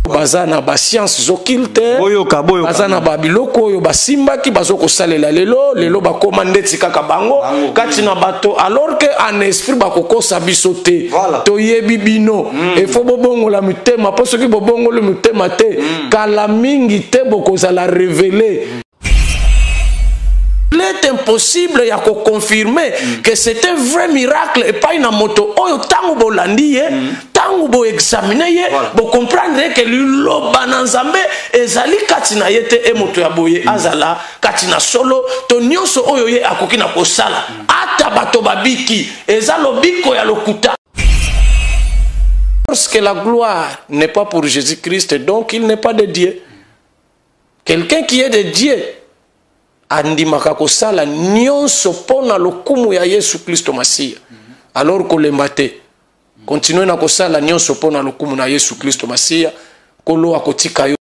bazana ba sciences occultes bazana ba biloko oyo basimbaki bazoko salela lelo ba commandeti kaka bango kati na bato alors que en esprit bakokosa biso te toyebi bino il faut bobongo la mutema po soki bobongo le mutema te kala mingi te bokozala révéler. Il est impossible ya ko confirmer que c'est un vrai miracle et pas une moto oyo tango bolandi tango bo examiner bo comprendre que lo bananzambe ezali katina yete e moto ya boye azala katina solo to nyonso oyo ye akoki na kosala ata bato babiki ezalo biko ya lokuta. Parce que la gloire n'est pas pour Jésus-Christ, donc il n'est pas de Dieu. Quelqu'un qui est de Dieu andimaka kosala nyonso pona lokumu ya Yesu Kristo Masia. Alors kolemba te continuez na kosala nyonso pona lokumu na Yesu Kristo Masia kolo akotika yo.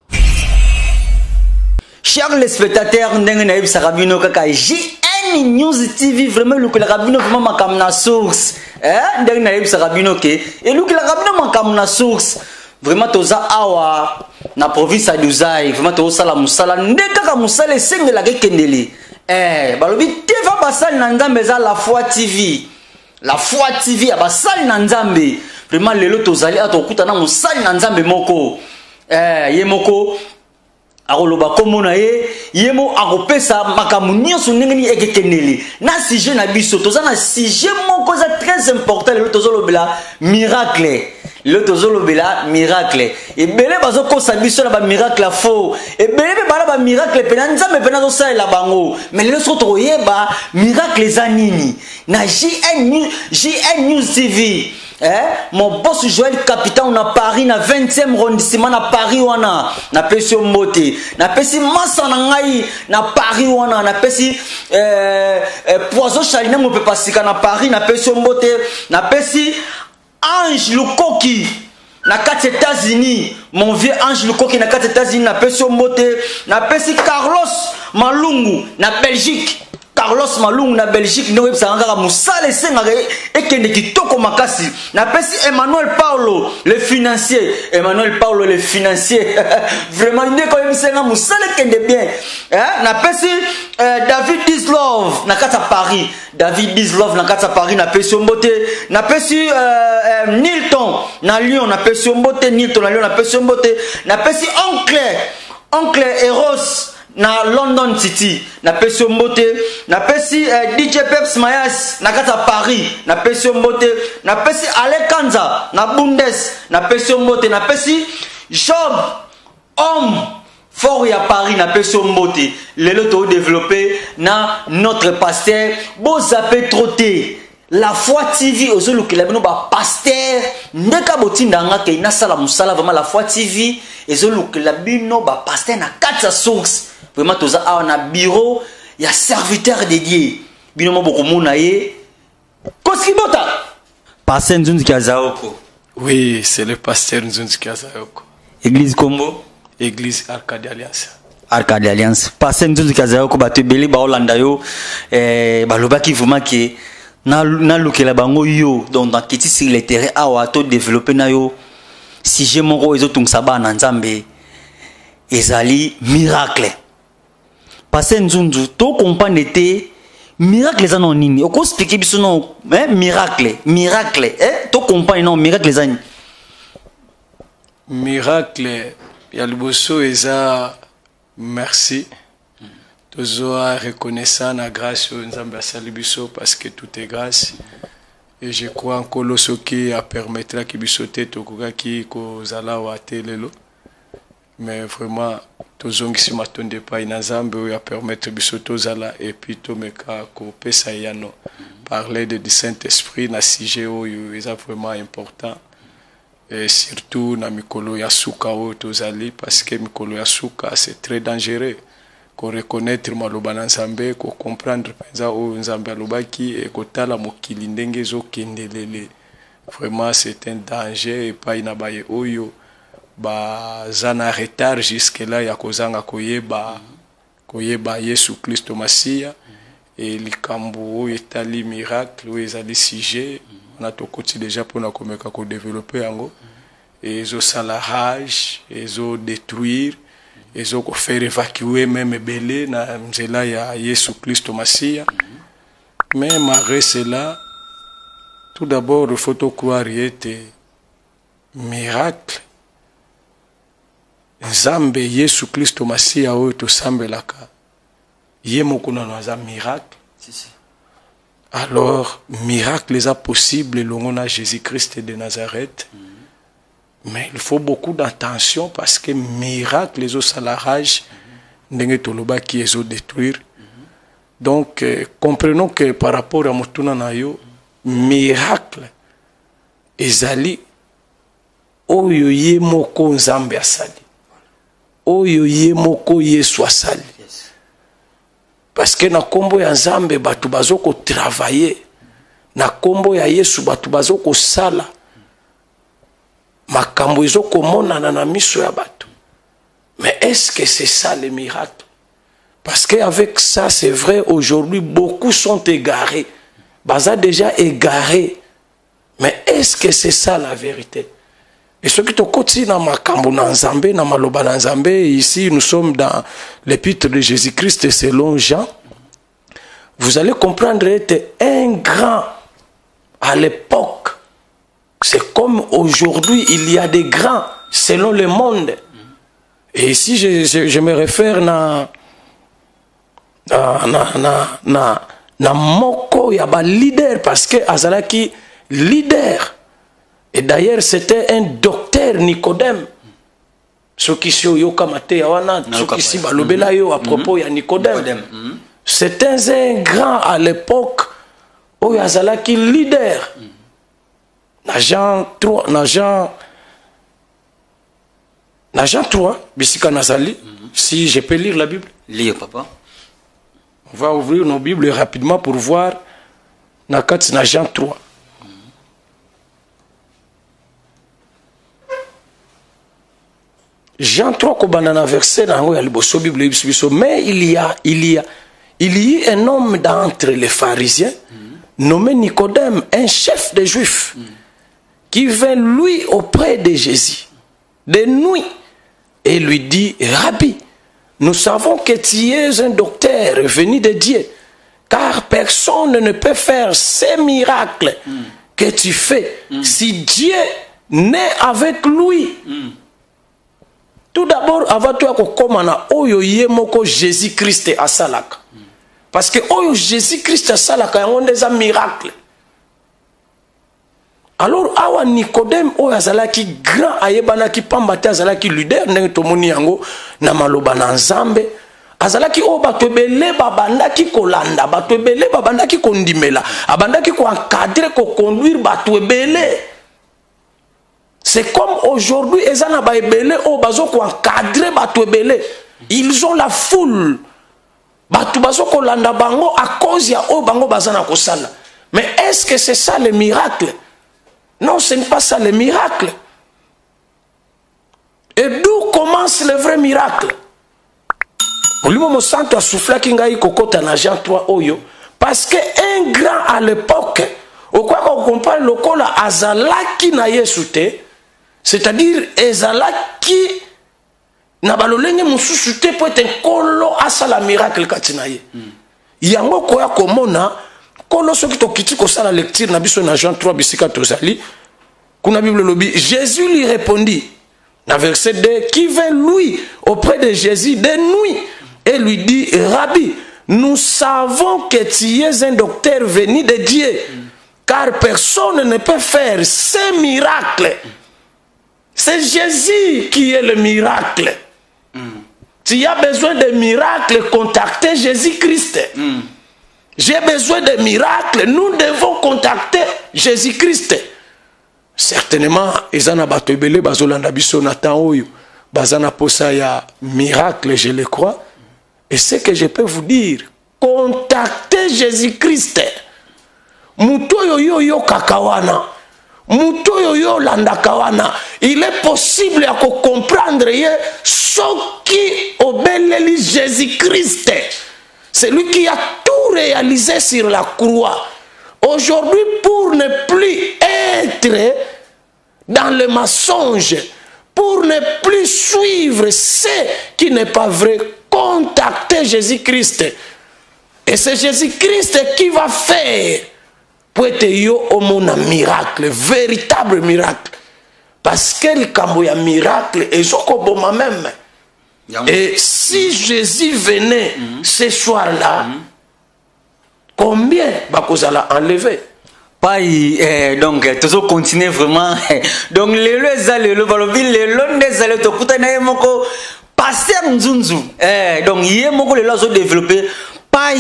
Chers les spectateurs, ndenge na yebisa kabino kaka JN News TV vraiment le que la kabino vraiment makamna source ndenge na yebisa kabino ke et le que la kabino makamna source vraiment toza awa na province aduzai vraiment to sala musala ndeka ka musala esengela ke kendeli balobi teva basali na nzambe za la foi TV abasali na nzambe vraiment lelo tozali atokuta na musali na nzambe moko ye moko akoloba komona yemo akopesa makambo nyonso ndenge ni ekekendeli na sujet na biso toza na sujet moko za très important lelo tozolobela miracle ebele bazokosa biso na ba miracle faux ebele bala ba miracle pena nzambe pena zosalela bango mais lelo soki tokoyeba miracle eza nini na JN News TV. Mon boss Joël Capitaine na Paris na 20e arrondissement na Paris wana na pesi mbote na pesi massa na ngai na Paris wana na pesi poison chalina mo pe pasika na Paris na pesi mbote na pesi Ange Lukoki na 4 États-Unis mon vieux Ange Lukoki na 4 États-Unis na pesi mbote na pesi Carlos Malungu na Belgique Carlos Malungu na Belgique no websa ngaka musale senga ekende kitoko makasi na pesi Emmanuel Paulo le financier vraiment ndeko yemsenga musale kende bien na pesi David Dislove na kata Paris na pesi mbote na pesi Nilton na Lyon na pesi mbote na pesi oncle Eros na London City na pesi mbote na pesi DJ Peps Mayas na kata Paris na pesi mbote na pesi Alekanza na Bundes na pesi mbote na pesi Job homme fort ya Paris na pesi mbote lelo to développer na notre pasteur Bozape Troté la foi TV ozolukela bino ba pasteur ndeka botinda ngaka ina sala musala vraiment la foi TV ezolukela bino ba pasteur na kata source. Vraiment, tu as un bureau, il y a serviteur dédié. Binomo bokomona ye. Koskibota. Pasteur Nzunzi Kazaoko. Oui, c'est le pasteur Nzunzi Kazaoko. Église Combo. Église Arcade Alliance. Arcade Alliance. Pasteur Nzunzi Kazaoko batu beli ba Hollanda yo balobaki vraiment que na lokela bango yo donc dans kiti sur le terrain awa to développer na yo si j'ai mon ro ezo tungsa ba na Nzambe ezali miracle. Passer Nzunzu, to comprendre te miracle les anon nini. Oko expliquer biso non miracle, to comprendre non miracle les anon. Miracle ya liboso eza merci. Tozoa reconnaissant la grâce Nzambe asali biso parce que tout est grâce. Et je crois en koloso qui a permettra ki biso te tokoka ki ko zala wa telelo. Mais vraiment tozongisi matonde pa ina Nzambe oyo permettre biso tozala et puis tomeka ko pesa yano parler du Saint-Esprit na sujet oyo est vraiment important et surtout na mikolo ya suka oyo tozali parce que mikolo ya suka c'est très dangereux ko reconnaître maloba na Nzambe ko comprendre penza oyo Nzambe alobaki et ko tala mokili ndenge ezokendelele vraiment c'est un danger et pa ina baye oyo ba zana retard jusque là ya kozanga koyeba Yesu Kristo Masia et likambo etali miracle ou ezali sujet on a tokoti déjà pour na komeka ko développer yango ezosala rage, ezodétruire, ezokofaire évacuer même ebele na nzela ya Yesu Kristo Masia. Mais malgré cela, tout d'abord, il faut croire que miracle Nzambe Yesu Kristo Masia oyo tosambelaka ye moko na naza miracle. Alors miracle est possible l'on a Jésus-Christ de Nazareth. Mais il faut beaucoup d'attention parce que miracle les os à la rage ndenge toloba qui est détruire. Donc comprenons que par rapport à motuna na yo miracle ezali oyo ye moko Nzambe asali. Oyo ye moko Yesu asali. Parce que na kombo ya Nzambe batu bazoko travailler. Na kombo ya Yesu batu bazoko sala. Makambo ezoko monana na miso ya batu. Mais est-ce que c'est ça le miracle? Parce qu'avec ça, c'est vrai, aujourd'hui, beaucoup sont égarés. Baza déjà égarés. Mais est-ce que c'est ça la vérité? Et ce qui te continue dans Makambo Nzambe, dans Maloba Nzambe, ici nous sommes dans l'épître de Jésus-Christ selon Jean. Vous allez comprendre, était un grand à l'époque. C'est comme aujourd'hui, il y a des grands selon le monde. Et ici, je me réfère na moko ya ba leader parce que azalaki leader. Et d'ailleurs, c'était un docteur Nicodème. Ce qui si yoka mate yawana, ce qui si balobela yo à propos ya Nicodème. C'était un grand à l'époque où azalaki leader. Na Jean 3, bisika nazali, si je peux lire la Bible. Lire, papa. On va ouvrir nos Bibles rapidement pour voir na Jean 3. Jean 3 kobanana verset na ngo ya liboso Bible biso, mais il y a un homme d'entre les pharisiens nommé Nicodème, un chef des Juifs, qui vint lui auprès de Jésus de nuit et lui dit: Rabbi, nous savons que tu es un docteur venu de Dieu, car personne ne peut faire ces miracles que tu fais si Dieu n'est avec lui. Tout d'abord, avant toi, komana oyo ye moko Jésus-Christ asalaka. Parce que oyo Jésus-Christ asalaka yango ndeza miracle. Alors awa Nicodème oyo azalaki grand ayebanaki pambate azalaki leader ndenge tomoni yango na maloba na Nzambe. Azalaki o bato ebele babandaki kolanda, bato ebele babandaki kondimela, abandaki ko encadrer ko conduire bato ebele. C'est comme aujourd'hui, ils ont la foule. À cause ya bango bazana kosala. Mais est-ce que c'est ça le miracle? Non, ce n'est pas ça le miracle. Et d'où commence le vrai miracle? Parce qu'un grand à l'époque, au quoi qu'on compare le kola azalaki na yesute, c'est-à-dire ezalaki na balolenge mususu te po ete nkolo asala miracle katina ye. Yango koya komona kolo soki tokiti kosala lecture na biso na Jean 3 bisika tozali kuna Bible lobi Jésus lui répondit na verset 2 qui vint lui auprès de Jésus de nuit et lui dit: Rabbi, nous savons que tu es un docteur venu de Dieu, car personne ne peut faire ces miracles. C'est Jésus qui est le miracle. Tu as besoin de miracles, contactez Jésus-Christ. J'ai besoin de miracles, nous devons contacter Jésus-Christ. Certainement, ezana bato ebele bazolanda biso na temps oyo bazana posa ya miracle, je le crois. Et ce que je peux vous dire, contactez Jésus-Christ. Muto yo yo kakawana. Muto yo landakawana. Il est possible à comprendre ce qui obéit Jésus-Christ. C'est lui qui a tout réalisé sur la croix. Aujourd'hui, pour ne plus être dans le mensonge, pour ne plus suivre ce qui n'est pas vrai, contactez Jésus-Christ. Et c'est Jésus-Christ qui va faire pour être un miracle, véritable miracle. Parce que le cambo miracle est même. Et si Jésus venait ce soir-là, combien vous allez enlever? Pas donc toujours continuer vraiment. Donc les pasteur Nzunzu donc yé moko le lazo développer pas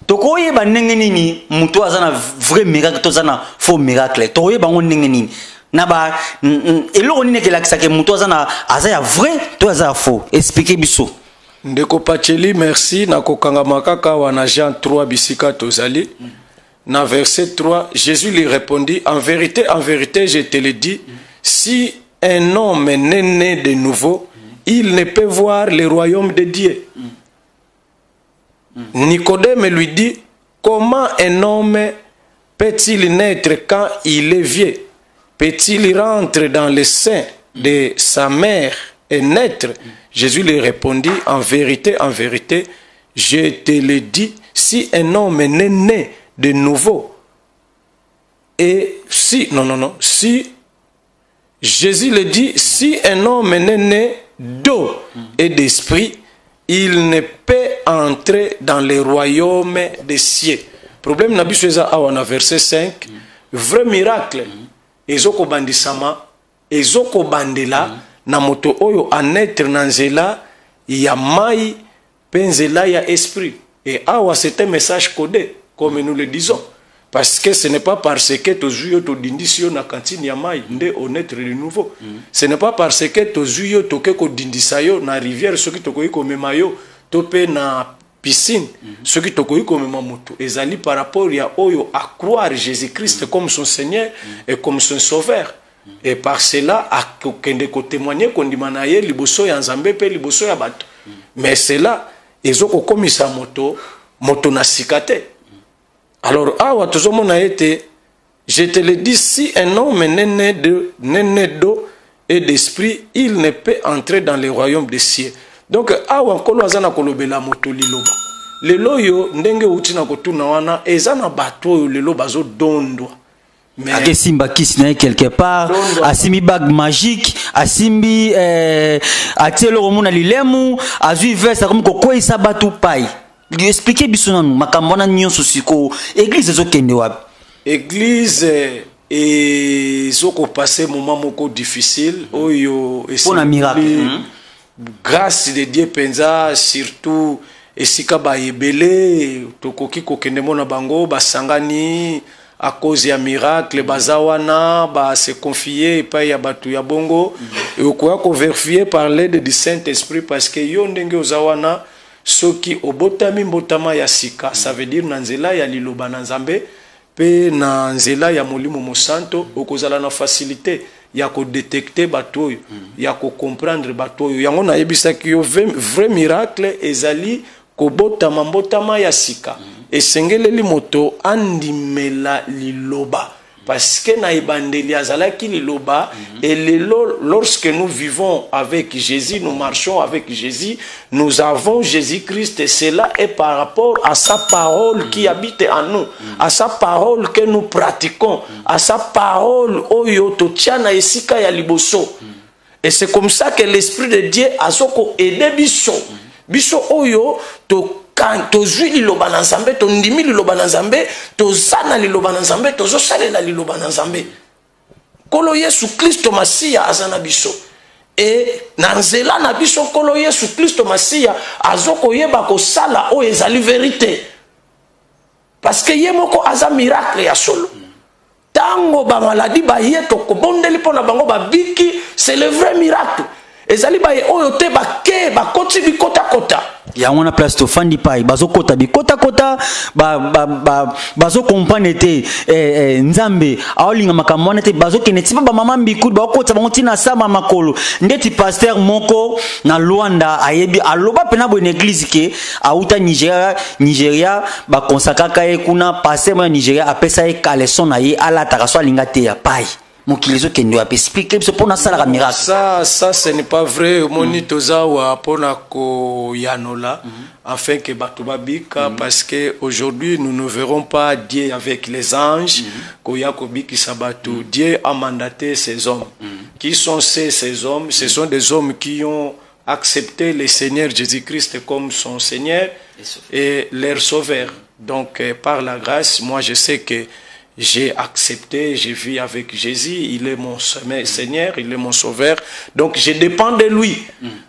tokoye ba ndenge nini muto azana vrai miracle to zana faux miracle tokoye bango ndenge nini na ba eloko nini ke lakisa ke muto azana azaya vrai to azaya faux expliquer biso. Ndeko Pacheli, merci. Na kokanga makaka wana Jean 3 bisika tozali. Na verset 3, Jésus lui répondit, en vérité, je te le dis, si un homme n'est né de nouveau, il ne peut voir le royaume de Dieu. Nicodème lui dit, comment un homme peut-il naître quand il est vieux? Peut-il rentrer dans le sein de sa mère et naître? Jésus lui répondit, en vérité, je te le dis, si un homme n'est né de nouveau, et si, si, Jésus le dit, si un homme n'est né d'eau et d'esprit, il ne peut entrer dans le royaume des cieux. Problème n'a pas verset 5, vrai miracle, ezoko bandisama, ezoko bandela, na moto oyo anetre nanzela, ya mai, penzela ya esprit. Et awa c'est un message codé, comme nous le disons. Parce que ce n'est pas parce que tu joues au dindisio na cantine ya mai, nde honnête de nouveau. Ce n'est pas parce que tu joues au keko dindisayo na rivière, ce qui te koyi comme mayo, topé na piscine, ce qui te koyi comme mamuto. Ezali par rapport à oyo à croire Jésus-Christ comme son Seigneur et comme son Sauveur. Et par cela, à témoigner qu'on dit manaye liboso ya nzambe pe liboso ya bato. Mais cela, ezoko komisa moto na sikate. Alors, je te le dis, si un homme n'est né d'eau et d'esprit, il ne peut entrer dans le royaume des cieux. Donc, awa kolo azana kolobela moto liloba. Lelo yo ndenge uti na kotuna wana ezana bato lelo bazo dondwa. Mais akesimba kisina quelque part, asimi bag magique, asimbi atielo romuna lilemu, azui verse comme koko isabatu pai. Lui expliquer bisona nous makambona nyonso siko église ezokende wapi. Église ezoko passer moment moko difficile oyo pour un miracle. Grâce de Dieu penza surtout esika ba yebele tokoki kokende mona bango basangani à cause ya miracle bazawana ba se confier pa ya batu ya bongo et okoya ko vérifier par l'aide du Saint-Esprit parce que yo ndenge ozawana soki obotami mbotama ya sika, ça veut dire nanzela ya liloba nanzambe pe nanzela ya molimo mosanto okozala na facilité ya ko détecter batoyo ya ko comprendre batoyo yango na yebisa ki yo vrai miracle ezali ko botama mbotama ya sika esengeleli moto andimela liloba parce que na ibandeli azalaki liloba et lorsque nous vivons avec Jésus, nous marchons avec Jésus, nous avons Jésus-Christ et cela est par rapport à sa parole qui habite en nous, à sa parole que nous pratiquons, à sa parole oyo totiana esika ya liboso. Et c'est comme ça que l'Esprit de Dieu a soko aidé biso. Biso oyo to quand tozui liloba na nzambe tondimi liloba na nzambe tozana liloba na nzambe tozosalela liloba na nzambe kolo Yesu Kristo Masiya azana biso et na nzela na biso kolo Yesu Kristo Masiya azoko yeba ko sala o ezali vérité parce que ye moko aza miracle ya solo tango ba maladie ba yeto ko bondeli pona bango ba biki c'est le vrai miracle ezali ba oyo te ba ke ba koti bi kota kota ya on a place to fandi pai bazo kota bi kota kota bazo comprendre te nzambe aolinga makamona te bazo keneti ba mama mbiku ba kota ba ntina sama makolo ndeti pasteur moko na Luanda ayebi aloba pena bo église ke auta Nigeria ba konsakaka e kuna pasteur mo Nigeria apesa e kaleson na ye ala takaso alinga te ya pai mokilizo kendo ya expliquer biso pona sala ka miracle. Ça ce n'est pas vrai. Moni tozawa pona ko yanola afin que batuba bika parce que aujourd'hui nous ne verrons pas Dieu avec les anges koya ko biki sabatu. Dieu a mandaté ces hommes. Qui sont ces hommes? Ce sont des hommes qui ont accepté le Seigneur Jésus-Christ comme son Seigneur et leur sauveur. Donc par la grâce, moi je sais que j'ai accepté, je vis avec Jésus, il est mon Seigneur, il est mon Sauveur, donc je dépends de lui.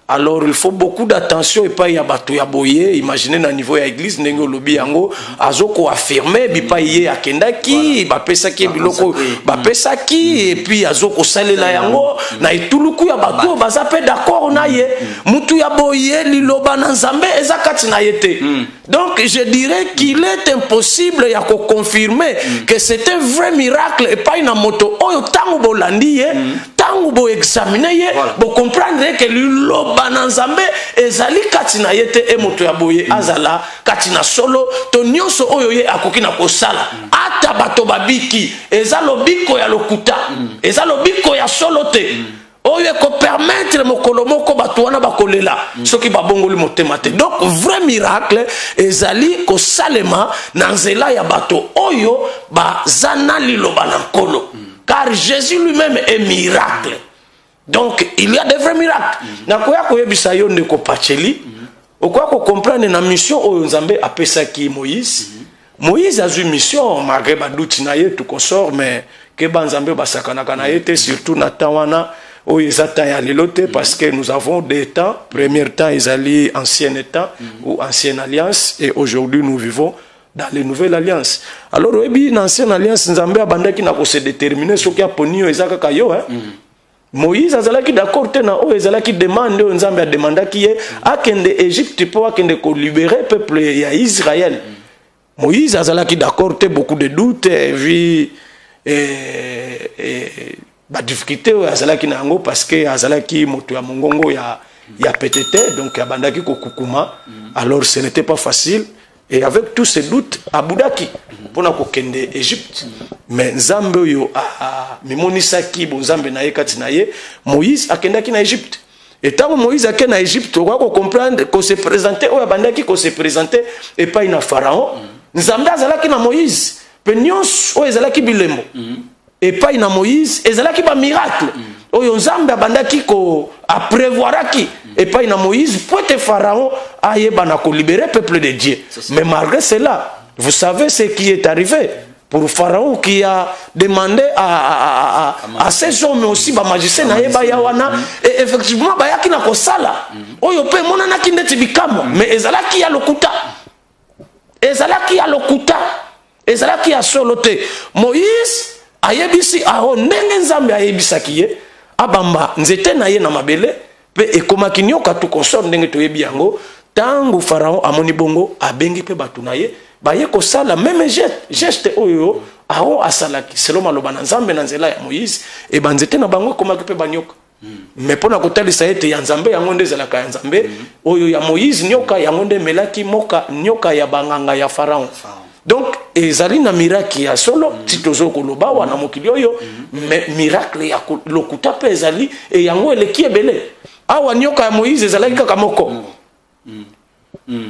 Alors il faut beaucoup d'attention et pas y abato ya boye. Imaginez na niveau ya église nengo lobi yango azoko affirmer bipa yé akendaki ba pesa ki biloko ba pesa ki et puis azoko salela yango na ituluku ya bato baza pe d'accord na ye mutu ya boye liloba na nzambe ezakati na yete. Donc je dirais qu'il est impossible ya ko confirmer que c'est un vrai miracle et pas une moto oyo tango bolandi ye tango bo examiner ye bo comprendre que liloba bananzambe ezali katina yete emoto ya boye azala katina solo to nyonso oyo ye akoki na kosala ata bato babiki ezalo biko ya lokuta ezalo biko ya solo te oyo ko permettre mokolo moko bato wana bakolela soki babongoli motema te. Donc vrai miracle ezali ko salema na nzela ya bato oyo bazana liloba na nkolo car Jésus lui-même est miracle. Donc il y a des vrais miracles. Na koya koyebisa yo ndeko Pacheli, okoya ko comprendre na mission oyo Nzambe apesaki Moïse. Moïse a eu mission malgré baduti na ye tout consort mais que Nzambe basakana kana yete surtout na tawana oyo ezata ya lelote parce que nous avons des temps, premier temps ezali ancien temps ou ancienne alliance et aujourd'hui nous vivons dans les nouvelles alliances. Alors oyebi na ancienne alliance Nzambe abandaki na ko se déterminer soki aponi ezaka kayo Moïse azalaki d'accord te na o ezalaki demande o Nzambe a demandaki ye akende Égypte po akende ko libérer peuple ya Israël. Moïse azalaki d'accord te, beaucoup de doutes vu ba difficulté o azalaki na ngo parce que azalaki moto ya mongongo ya petete donc abandaki ko kukuma. Alors ce n'était pas facile et avec tous ces doutes abudaki pona ko kende Égypte. Mais Nzambe yo mimonisaki bo Nzambe na ye kati na ye Moïse akendaki na Égypte. Et tant que Moïse akendaki na Égypte on va comprendre qu'on se présentait o abandaki ko se présenter et pas na Pharaon. Nzambe azalaki na Moïse pe nyonso o ezalaki bilembo et pas na Moïse ezalaki ba miracle oyo Nzambe abandaki ko aprévoiraki et pas na Moïse pour que Pharaon aille bana ko libérer peuple de Dieu. Mais malgré cela vous savez ce qui est arrivé pour Pharaon qui a demandé à ces hommes aussi ba magicien na yeba yawana et effectivement ba yaki na ko sala oyo pe monana ki ndeti bikamo mais ezalaki ya lokuta ezalaki ya solote. Moïse ayebisi Aaron ndenge Nzambe ayebisaki ye abamba nzete na ye na mabele pe ekomaki nyoka tu konsor ndenge toyebi yango tango Pharaon amoni bongo abengi pe batu na ye baye ko sala même geste oyo Aaron asalaki selon maloba na Nzambe na nzela ya Moïse e banzete na bango ekomaki pe banyoka. Mais pona kotalisa ete ya Nzambe yango nde ezalaka ya Nzambe oyo ya Moïse nyoka yango nde melaki moka nyoka ya banganga ya Pharaon. Donc ezali na miracle ya solo titozo koloba wana mokili oyo mais miracle ya lokuta pe ezali e yango eleki ebele awa nyoka ya Moïse ezalaki kaka moko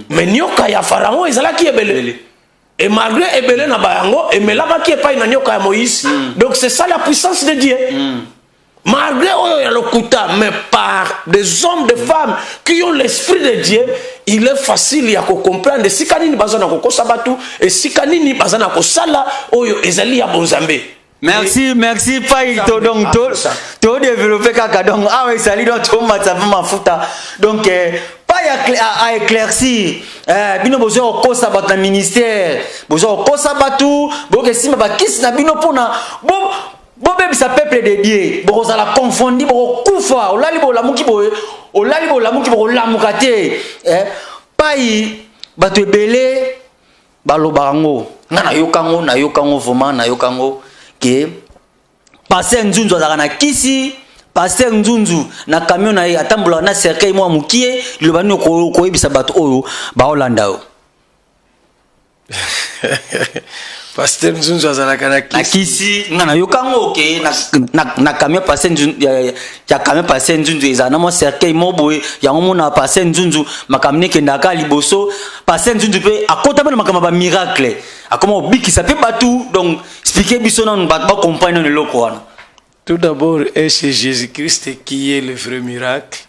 mais nyoka ya Pharaon ezalaki ebele et malgré ebele na bayango emelabaki epai na nyoka ya Moïse. Donc c'est ça la puissance de Dieu. Malgré oyo ya lokuta mais par des hommes des femmes qui ont l'esprit de Dieu il est facile ya ko comprendre sikanini bazana ko kosabatu et sikanini bazana ko sala oyo ezali ya bonzambe. Merci Pai to donc to développer kaka donc ah ezali donc to matsavu mafuta donc pas à éclaircir bino bozo ko sabata ministère bozo ko sabatu boke sima ba kisi na bino pona Bobe sa peuple de Dieu, bo za la confondi bo kufa, olali bo lamuki bo lamukate, pai bato ebele balobango, na yokango voma na yokango ke passer nzunzu za na kisi, passer nzunzu na camion na atambula na cercueil mo mukie, le banu ko ebisa bato oyo ba Holanda. Pasteur Nzunzu azalaka na kisi nga na yokango ke na kamia Pasteur Nzunzu ya kamia Pasteur Nzunzu ezana mo cercueil mo boye ya mona Pasteur Nzunzu makamne ke ndaka liboso Pasteur Nzunzu pe akota bana makama ba miracle akoma obikisa pe batu donc expliquer biso na ba comprendre le loko wana. Tout d'abord, c'est Jésus-Christ qui est le vrai miracle.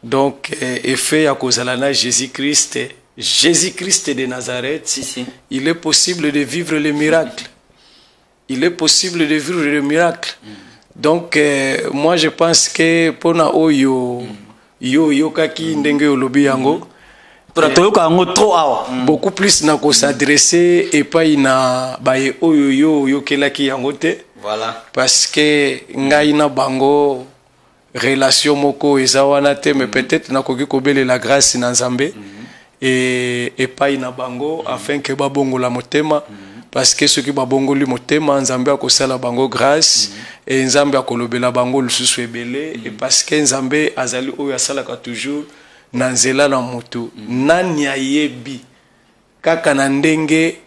Donc, effet à cause de la Jésus-Christ de Nazareth, il est possible de vivre le miracle. Il est possible de vivre le miracle. Donc, moi, je pense que pour na oyo kaki ndenge olobi yango, beaucoup plus na ko s'adresser et pas ina baye oyo kelaki yango te. Voilà. Parce que ngai na bango relation moko ezawana te, mais peut-être na koki kobele la grâce na Nzambe et pas ina bango afin que babongo la motema, parce que ceux qui babongo li motema Nzambe akosala bango grâce et Nzambe akolobela bango lususu ebele et parce que Nzambe azali oyo asalaka toujours na nzela na moto nani ayebi kaka na ndenge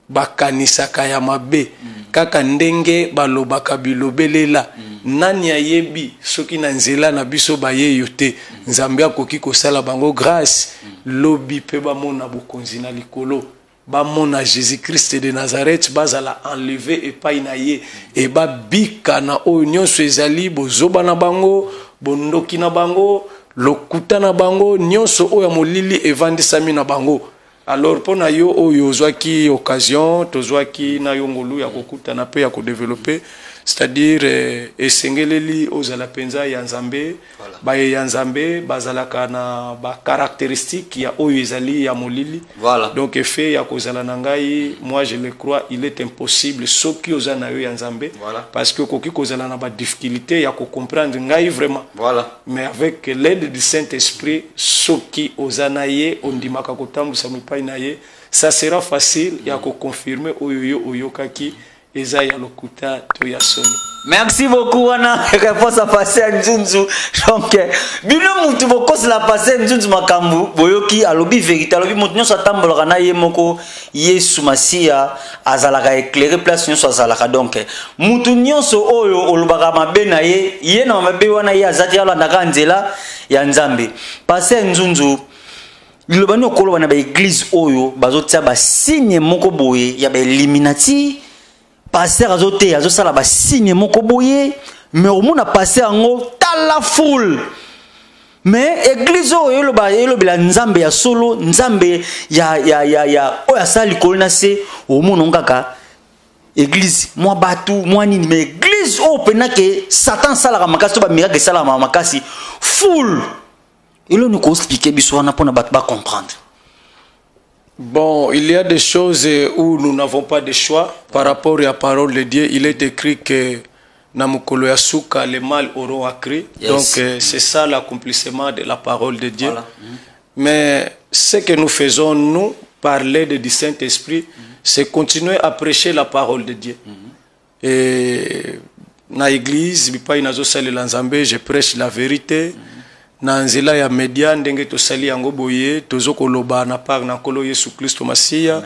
bakanisaka ya mabe kaka ndenge balobaka bilobelela nani ayebi soki na nzela na biso baye yote Nzambe akoki kosala bango grâce lobi pe bamona bokonzi na likolo bamona Jésus-Christ de Nazareth bazala enlevé et pas inaye et babika na oyo nyonso ezali bozoba na bango bondoki na bango lokuta na bango nyonso oyo molili evandisami na bango. Alors pour na yo oyo ozwaki occasion tozwaki na yo ngolu ya kokuta na pe ya ko développer, c'est-à-dire esengeleli ozala penza ya Nzambe ba ya Nzambe bazalaka na ba caractéristique ya oyo ezali ya molili. Donc effet ya kozala na ngai, moi je le crois, il est impossible soki ozana yo ya Nzambe parce que koki kozala na ba difficulté ya ko comprendre ngai vraiment. Mais avec l'aide du Saint-Esprit soki ozana ye ondimaka kotambusa mipa inaye, ça sera facile ya ko confirmer oyo oyokaki eza ya lokuta to ya solo. Merci beaucoup wana réponse à Pasteur Nzunzu. Donc bino mutu bokosi la Pasteur Nzunzu makambu boyoki alobi vérité alobi mutu nyonso atambolaka na ye moko Yesu Masia azalaka éclairer place nyonso azalaka. Donc mutu nyonso oyo olobaka mabe na ye na mabe wana ye azati alandaka nzela ya Nzambe. Pasteur Nzunzu lobani okoloba na ba église oyo bazotia ba signe moko boye ya ba Illuminati. Pasteur azote azosala ba signe moko boye mais au monde a passé en haut la foule. Mais église oyo elobela Nzambe ya solo Nzambe ya oya sali kolina se au monde ngaka église moi batu moi nini mais église o pena ke Satan sala makasi to ba miracle sala makasi foule. Il nous expliquer biso na pona bat ba comprendre. Bon, il y a des choses où nous n'avons pas de choix par rapport à la parole de Dieu. Il est écrit que Namukolo Yasuka, les mâles auront accru. Donc, c'est ça l'accomplissement de la parole de Dieu. Mais ce que nous faisons, nous, par l'aide du Saint-Esprit, c'est continuer à prêcher la parole de Dieu. Et dans l'église, je prêche la vérité. Na nzela ya media ndenge tosali yango boye tozokoloba na par na kolo Yesu Kristo Masia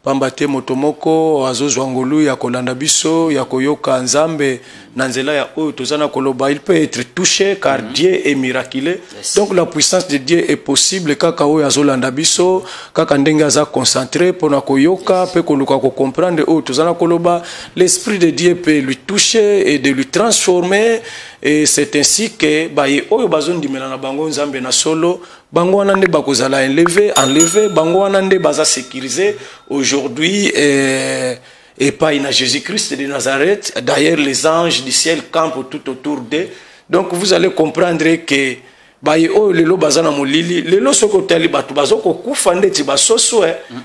pamba te motomoko azozwa ngolu ya kolanda biso ya koyoka Nzambe na nzela ya oyo tozana koloba, il peut être touché car Dieu est miraculeux. Donc la puissance de Dieu est possible kaka oyo azolanda biso kaka ndenge aza concentré pona koyoka pe koluka ko comprendre oyo tozana koloba. L'esprit de Dieu peut lui toucher et de lui transformer. Et c'est ainsi que baye oyo bazondimela na bango Nzambe na solo bango wana nde bakozala enlevé bango wana nde baza sécurisé aujourd'hui et pas in Jésus-Christ de Nazareth. D'ailleurs les anges du ciel campent tout autour d'eux. Donc vous allez comprendre que baye oyo lelo bazana molili lelo soko tali batu bazoko kufa ndeti basoso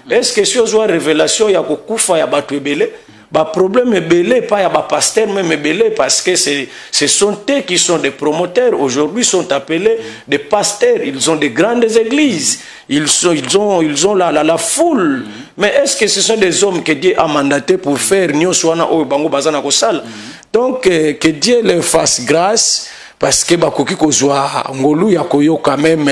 est-ce que si ozwa révélation ya kokufa ya batu ebele ba problème belé pas ya ba pasteur même belé parce que ce sont eux qui sont des promoteurs aujourd'hui, sont appelés des pasteurs, ils ont des grandes églises, ils ont la foule. Mais est-ce que ce sont des hommes que Dieu a mandatés pour faire nyoswana o bango bazana ko sala? Donc que Dieu leur fasse grâce parce que bakoki kozwa ngolu ya koyo quand même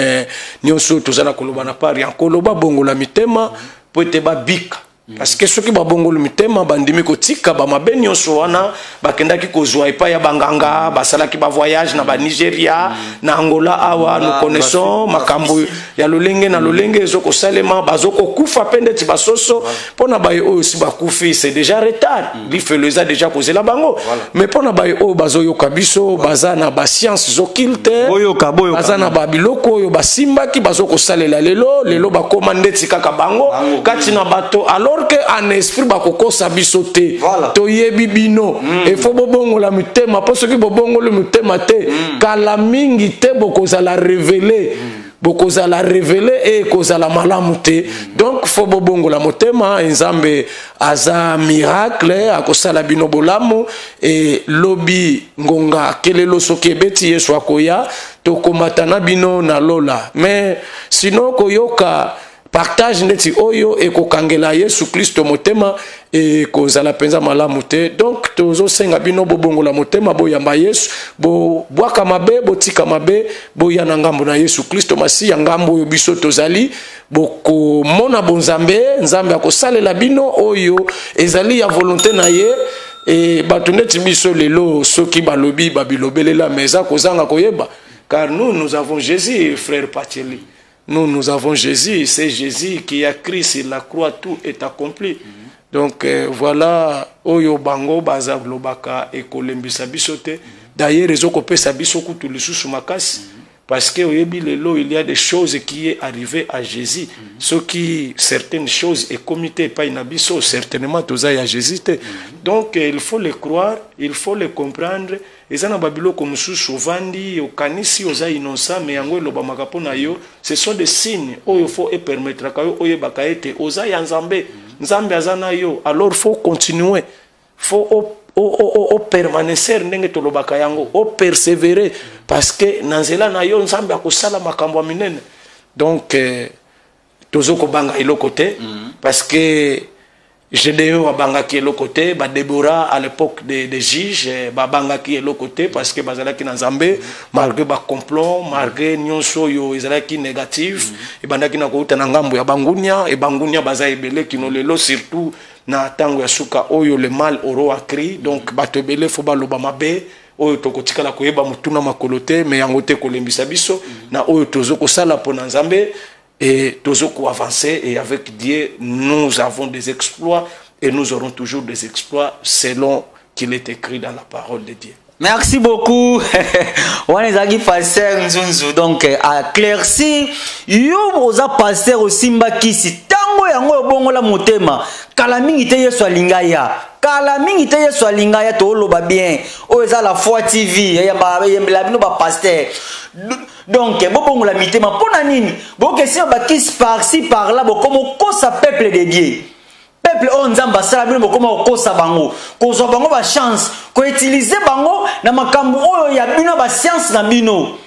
nyonso tozana koloba na pari en koloba bongo la mitema peut te ba bika. parce que ceux qui babongolo mitema bandimi kotika ba mabenyo soana bakendaki kozwa epa ya banganga basalaki ba voyage na ba Nigeria na Angola awa nous connaissons makambo ya lolenge na lolenge ezoko salema bazoko kufa pende ti basoso pona ba o aussi ba kufi c'est déjà retard li feleza déjà causé la bango mais pona ba o bazoyo kabiso bazana ba science zokilte boyoka bazana ba biloko yo basimba ki bazoko salela lelo ba commande ti kaka bango kati na bato alors que en esprit bakokosa biso te toyebi bino e fo bobongo la mitema po soki bobongo le mitema te kala mingi te bokozala révéler bokozala révéler et kozala malamu te donc fo bobongo la motema nzambe aza miracle akosala bino bolamu et lobi ngonga kelelo soki ebeti yesu akoya tokomatana bino na lola mais sinon koyoka partage neti oyo e kokangela Yesu Kristo motema e kozala penza malamu te donc tozo senga bino bobongola motema boyamba Yesu bo bwaka mabe botika mabe boyana ngambo na Yesu Kristo masi ya ngambo oyo biso tozali boko mona bonzambe nzambe akosalela bino oyo ezali ya volonté na ye e bato neti biso lelo soki balobi babilobelela meza kozanga koyeba car nous avons Jésus frère Pacheli. Nous avons Jésus, c'est Jésus qui a crié sur la croix, tout est accompli. Donc voilà, Oyo Bango, Baza Globaka et Kolembisa Bisote. D'ailleurs, ils ont coupé sa bisoku tout le sous Makas. Parce que il y a des choses qui est arrivé à Jésus. Ce qui, certaines choses est comité, pas une abisso, certainement, tout ça, il y a Jésus. Donc, il faut les croire, il faut les comprendre. Et ça, comme souvent dit, au canisi, aux innocents, mais en gros, ce sont des signes. Il faut permettre aux alors, il faut continuer. Il faut permanecer ndenge tolobaka yango o persévérer parce que nanzela na yo nzambe akosala makambo minene donc tozoko banga ilo côté parce que Gédéon abanga ki ilo côté ba Déborah à l'époque des juges ba banga ki ilo côté parce que bazalaki na nzambe malgré ba complot malgré nyonso yo ezalaki négatif e bandaki na kouta na ngambo ya bangunia e bangunia baza ebele kino lelo surtout na tango ya suka oyo le mal oro akri donc bato ebele fo baloba mabe oyo tokotikala koyeba mutuna makolote mais yango te kolembisa biso na oyo tozoko sala pona nzambe et tozoko avancer et avec Dieu nous avons des exploits et nous aurons toujours des exploits selon qu'il est écrit dans la parole de Dieu. Merci beaucoup. On est allé passer Nzunzu donc à Clercy. Yo oza passer au Simba Kisi. Tango yango bongo la motema. Kala mingi te yeso alingaya. Kala mingi te yeso alingaya to loba bien. O eza la foi TV ya ba yembela bino ba pasteur. Donc bongo la mitema pona nini? Bo question ba kisi par-ci par-là bo comme kosa peuple de Dieu. Peuple on nzamba sala bino koma kosa bango kozwa bango ba chance ko utiliser bango na makambo oyo ya bino ba science na bino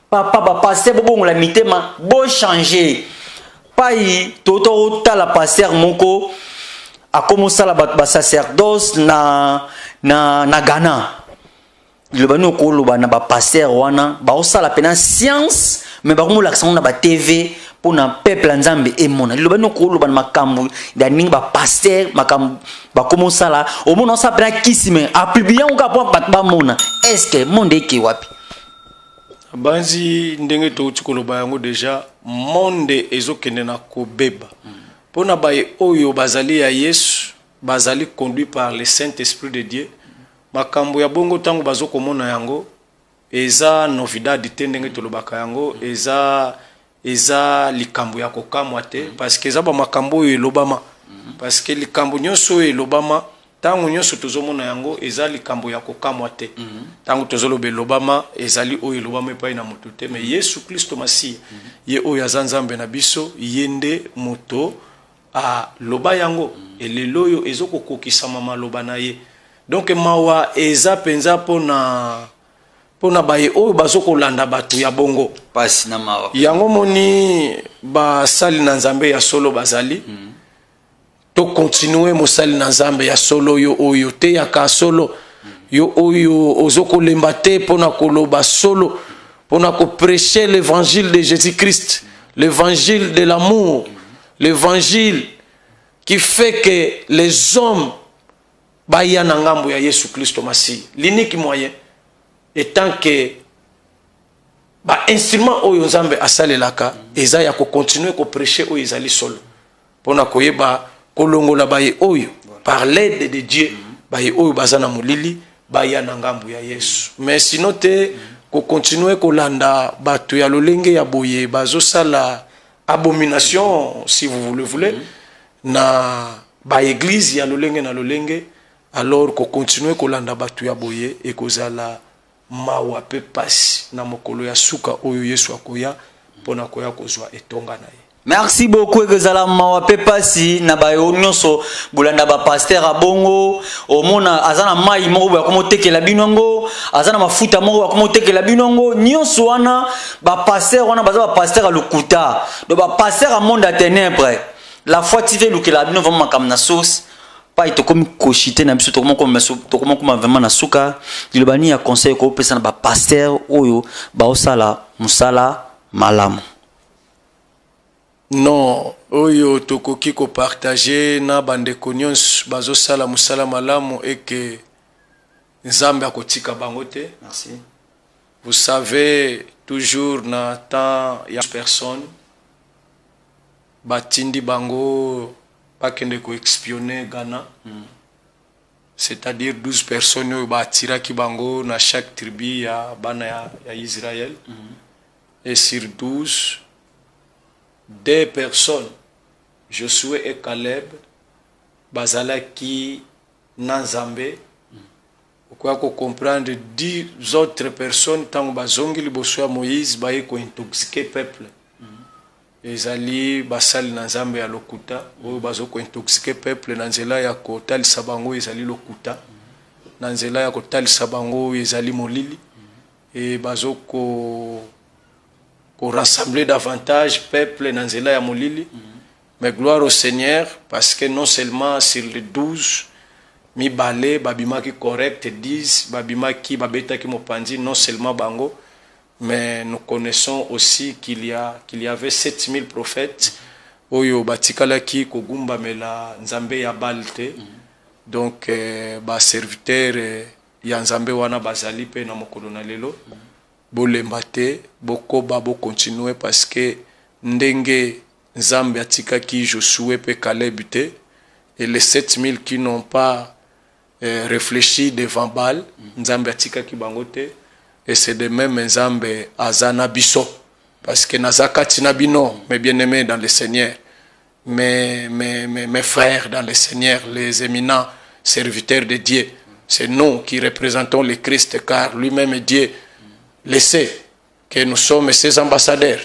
papa ba passer bongo la mitema bo changer pai toto tala passer moko a commencé la ba sacerdoce na Ghana le bano ko lo bana ba passer wana ba osala pena science mais ba ko l'accent na ba TV pour na peuple nzambe emona liloba no ko loba makambo ya ningi ba pasteur makambo ba komo sala o mona sa bra kisime a publier on ka ba mona est-ce que monde ki wapi banzi ndenge to tikoloba yango déjà monde ezokende na kobeba pona ba oyo bazali ya Yesu bazali conduit par le Saint-Esprit de Dieu makambo ya bongo tango bazokomona yango eza novidade te ndenge tolobaka yango eza likambo ya kokamwa te parce que eza ba makambo oyo elobama parce que likambo nyonso oyo elobama tango nyonso tozomona yango eza likambo ya kokamwa te tango tozoloba elobama ezali oyo elobama epai na moto te mais Yesu Kristo Masiya ye oyo aza nzambe na biso ye nde moto a loba yango elelo oyo ezokokokisama maloba na ye donc mawa eza penza pona baye oyo bazoko landa batu ya bongo pasi na mawa yango moni basali na nzambe ya solo bazali to continuer mosali na nzambe ya solo yo oyo te ya ka solo yo oyo ozoko lemba te pona koloba solo pona ko prêcher l'évangile de Jésus-Christ l'évangile de l'amour l'évangile qui fait que les hommes baya na ngambo ya Yesu Christo Masi. L'unique moyen étant que ba instrument oyo Nzambe asalelaka eza ya ko continuer ko prêcher oyo ezali solo. Pona koyeba kolongola baye oyo par l'aide de Dieu baye oyo bazana molili baya na ngambo ya Yesu. Mais sinon te ko continuer ko landa bato ya lolenge ya boye bazo sala abomination si vous le voulez na ba église ya lolenge na lolenge, alors ko continuer ko landa bato ya boye et kozala mawa pe pasi na mokolo ya suka oyo Yesu akoya pona koya kozwa etonga na ye. Merci beaucoup ekozala mawa pe pasi na bayo nyonso bolanda ba pasteur abongo omona azana mai moko ba komotekela binongo azana mafuta moko ba komotekela binongo nyonso wana ba pasteur wana baza ba pasteur a lokuta do ba pasteur a monde à ténèbres la foi tive lukela bino vraiment comme na sauce pas ito comme kochité na biso to comme vraiment na suka dilobani ya conseil ko pesa na ba pasteur oyo ba osala musala malamu. Non, oyo tokoki ko partager na bandeko nyonso bazo sala musala malamu et que Nzambe akotika bango te. Merci. Vous savez toujours na temps ya personne batindi bango bakende ko espionner Ghana. C'est-à-dire 12 personnes oyo batiraki bango na chaque tribu ya bana ya Israël. Et sur 12 2 personnes, Josué et Caleb, bazalaki Nanzambe. Pourquoi qu'on comprendre 10 autres personnes, tant que bazongi liboso ya Moïse, baye ko intoxiquer peuple. Ezali basali Nanzambe ya lokuta, oyo bazo ko intoxiquer peuple nanzela ya ko talisa bango ezali lokuta. Nanzela ya ko talisa bango ezali molili. Et bazo ko pour rassembler davantage peuple dans Nzela ya Molili. Mais gloire au Seigneur, parce que non seulement sur les 12, mi balé, babima qui correct, 10, babima qui babeta qui mopandi, non seulement bango, mais nous connaissons aussi qu'il y avait 7000 prophètes, oyo batikala ki kogumba mela Nzambe ya balte, donc ba serviteur ya Nzambe wana bazali pe na mokolo na lelo. Bolembate boko babo continuer parce que ndenge Nzambe atika ki Josué pe Caleb te et les 7000 qui n'ont pas réfléchi devant Baal Nzambe atika ki bango te et c'est de même Nzambe azana biso parce que nazakati na bino mes bien-aimés dans le Seigneur mes frères dans le Seigneur, les éminents serviteurs de Dieu, c'est nous qui représentons le Christ car lui-même est Dieu. Laissez que nous sommes ses ambassadeurs.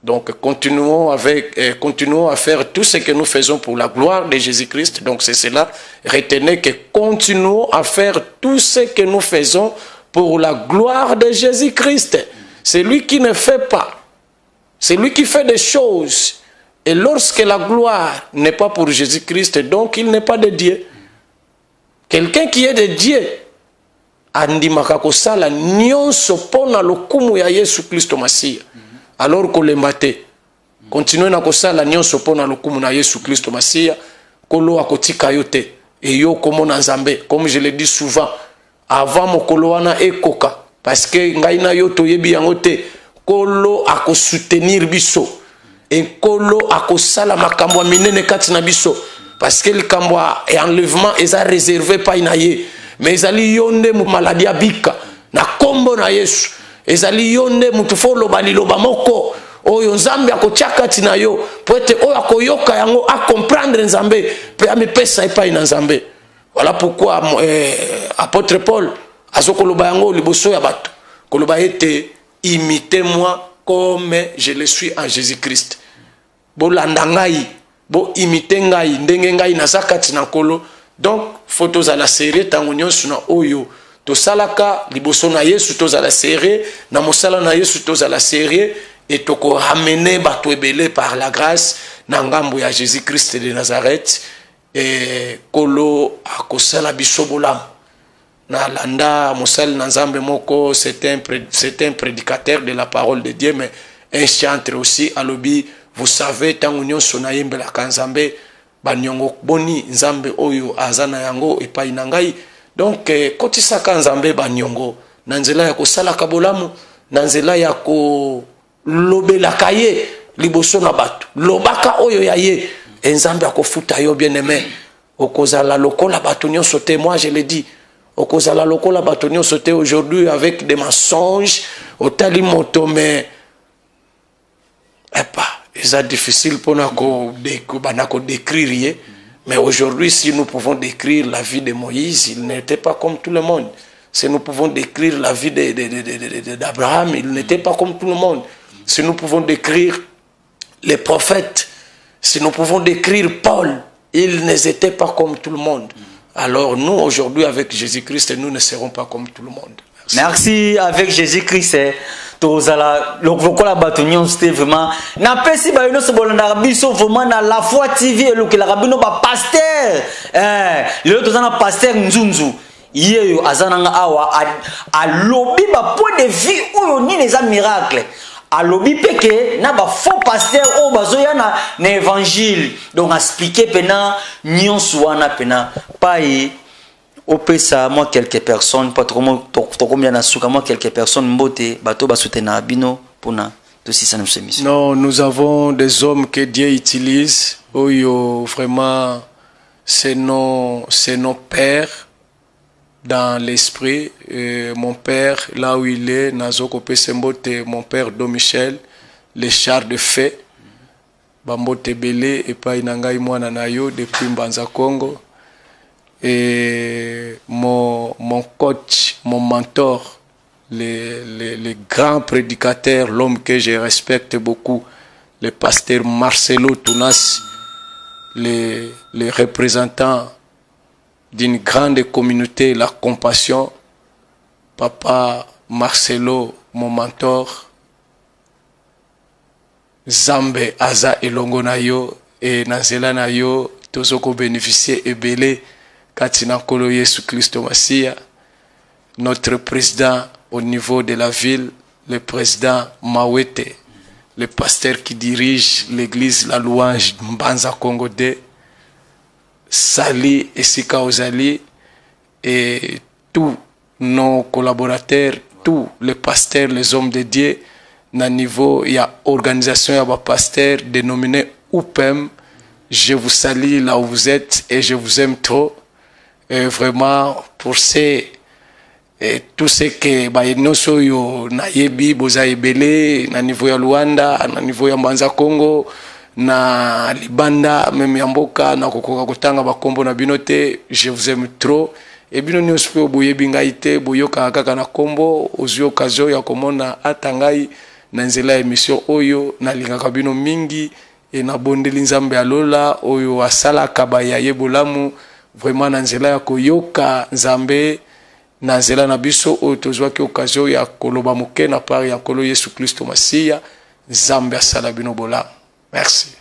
Donc continuons à faire tout ce que nous faisons pour la gloire de Jésus-Christ. Donc c'est cela. Retenez que continuons à faire tout ce que nous faisons pour la gloire de Jésus-Christ. C'est lui qui ne fait pas. C'est lui qui fait des choses. Et lorsque la gloire n'est pas pour Jésus-Christ, donc il n'est pas de Dieu. Quelqu'un qui est de Dieu, andimaka kosala nyonso pona lokumu ya Yesu Kristo Masia. Alors kolembate continuez na kosala nyonso pona lokumu na Yesu Kristo Masia, kolo akotika yote et yo komona Nzambe comme je le dis souvent avant mokolo wana ekoka parce que ngai na yo toyebi yango te kolo akosoutenir biso et kolo akosala makambo minene kati na biso parce que le kambo et enlèvement eza réservé pa inaye. Mais ezali yonde mu maladie abika na kombo na Yesu ezali yonde mutufolo baliloba moko oyo Nzambe akotiaka tina yo poete oyo akoyoka yango a comprendre Nzambe pe amepesa epai na Nzambe. Voilà pourquoi apôtre Paul azokoloba yango liboso ya bato koloba ete imitez-moi comme je le suis en Jésus-Christ. Bolanda ngai bo imite ngai ndenge ngai nazakati na kolo. Donc photos à la série tango nyonso na oyo to salaka liboso na Yesu to za la série na mosala na Yesu to za la série et to ko ramener bato ebele par la grâce na ngambo ya Jésus-Christ de Nazareth et kolo akosala biso bolam na landa mosali na Nzambe moko c'est un prédicateur de la parole de Dieu mais un chanteur aussi alobi vous savez tango nyonso na yembela Nzambe banyongo boni nzambe oyo azana yango epai na ngai. Donc kotisaka nzambe banyongo na nzela ya kosalaka bolamu, na nzela ya kolobelaka ye liboso na bato, lobaka oyo ya ye nzambe akofuta yo bien aimé. Okozala lokola bato nyonso te, moi je le dis, okozala lokola bato nyonso te aujourd'hui avec des mensonges otali moto, mais c'est difficile pour nous décrire. Mais aujourd'hui, si nous pouvons décrire la vie de Moïse, il n'était pas comme tout le monde. Si nous pouvons décrire la vie d'Abraham, il n'était pas comme tout le monde. Si nous pouvons décrire les prophètes, si nous pouvons décrire Paul, ils n'étaient pas comme tout le monde. Alors nous, aujourd'hui, avec Jésus-Christ, nous ne serons pas comme tout le monde. Merci. Avec Jésus-Christ. Tozala lokola batonyon c'était vraiment na pesi ba ino so bolanda biso vraiment na La Foi TV elokela rabino ba pasteur lelo tozana pasteur Nzunzu yeyo azananga awa a lobby ba point de vue oyo ni les miracles a lobby peke na ba faux pasteur o bazoya na évangile donc expliquer pena nyonso wana pena pai opesa moi quelques personnes pas trop combien na suka moi quelques personnes mbote bato ba soutenir bino pona to si ça nous émission. Non, nous avons des hommes que Dieu utilise oyo vraiment c'est nos pères dans l'esprit. Mon père là où il est nazoko pesa mbote, mon père Domichel les chars de feu bambote belé et pa inangai mwana nayo depuis Mbanza Congo. Et mon coach, mon mentor, le grand prédicateur, l'homme que je respecte beaucoup, le pasteur Marcelo Tounas, les représentants d'une grande communauté, la compassion, papa Marcelo, mon mentor, Zambe Aza Elongo Nayo et Nanzela Nayo, Tozoko bénéficier et belé. Katina Kolo Yesu Christo Masia, notre président au niveau de la ville, le président Mawete, le pasteur qui dirige l'église La Louange Mbanza Congo de Sali et Sika Ozali, et tous nos collaborateurs, tous les pasteurs, les hommes de Dieu, na niveau, il y a organisation, il y a pasteur dénominé UPEM. Je vous salue là où vous êtes et je vous aime trop. Et vraiment pour tout ce que nous sommes na yebi boza ebele na niveau ya Luanda, na niveau ya Mbanza Congo, na Libanda, même ya Mboka na kokoka kotanga bakombo na binote, je vous aime trop. Et bino nyonso pe boyebi ngai te boyoka kaka na kombo ozwi occasion ya komona atangai na nzela émission oyo na lingaka bino mingi et na bondeli nzambe alola oyo asalaka baya yebolamu. Vraiment nanzela ya koyoka nzambe nanzela na biso oyo tozwaki occasion ya koloba moke na part ya kolo Yesu Christo Masia nzambe asala bino bolamu. Merci.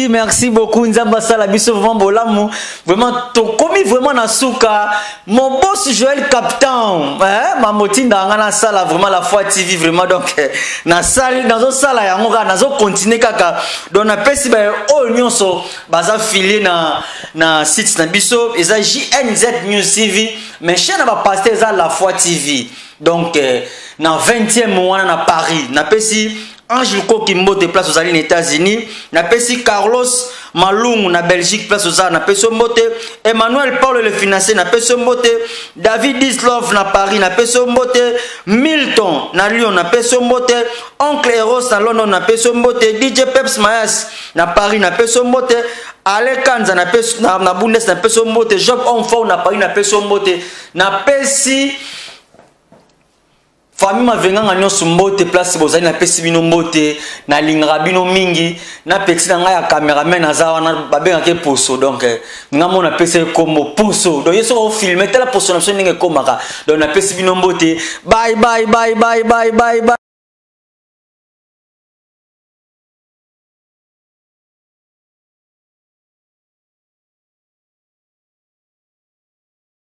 Merci beaucoup Nzamba Sala biso vraiment bolamu vraiment to komi vraiment na suka mon boss Joël Captain ma motinda ngana sala vraiment La Foi TV vraiment donc na sala dans sala ya ngoka nazo continuer kaka donc na pesi ba o nyonso baza filer na site na biso eza JNZ News TV mais chaîne ba pasteur za La Foi TV donc na 20e mois na Paris na pesi Ange Koki Mbote place aux États-Unis, na pesi Carlos Malung na Belgique place aux na pesi Mbote, Emmanuel Paul le financier na pesi Mbote, David Dislov na Paris na pesi Mbote, Milton na Lyon na pesi Mbote, Oncle Eros na London na pesi Mbote, DJ Peps Mayas na Paris na pesi Mbote, Ale Kanza na pesi na Bundes na pesi Mbote, Job Onfort na Paris na pesi Mbote, na pesi famille ma venganga nyonso mbote place bozali na pesi bino mbote na lingara bino mingi na peti na ngai ya cameraman azawa na babenga ke poso donc ngamo na pesi kombo poso donc yeso ko filmer tela poso na so ndenge komaka donc na pesi bino mbote bye